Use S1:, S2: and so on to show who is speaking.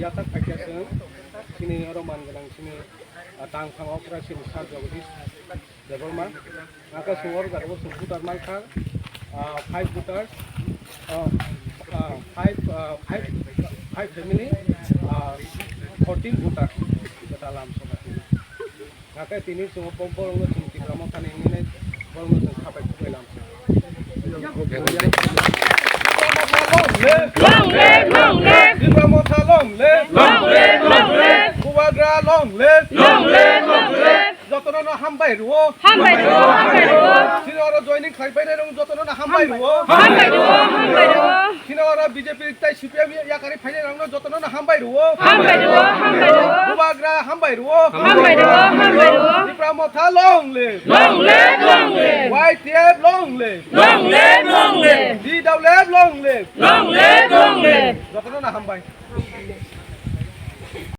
S1: yatak pakai sini Roman gelang sini tang pangok sini sar jogdis development maka sumur garbo sumputar malkar 5 voters 5 family 14 voters dalam sobat ini maka ini semua pompol nggak cuma tiga makan ini kalau nggak sampai ke dalam long live Dipramota long live Kuwagra long live যতন না হামবাই রুও সিনরা joining খাইবাই রং যতন না হামবাই রুও সিনরা BJP তাই CPM ইয়াকারি ফাইনে রং যতন না হামবাই রুও কুবাগ্রা হামবাই রুও Dipramota long live YTF long live DWF long live যতন না হামবাই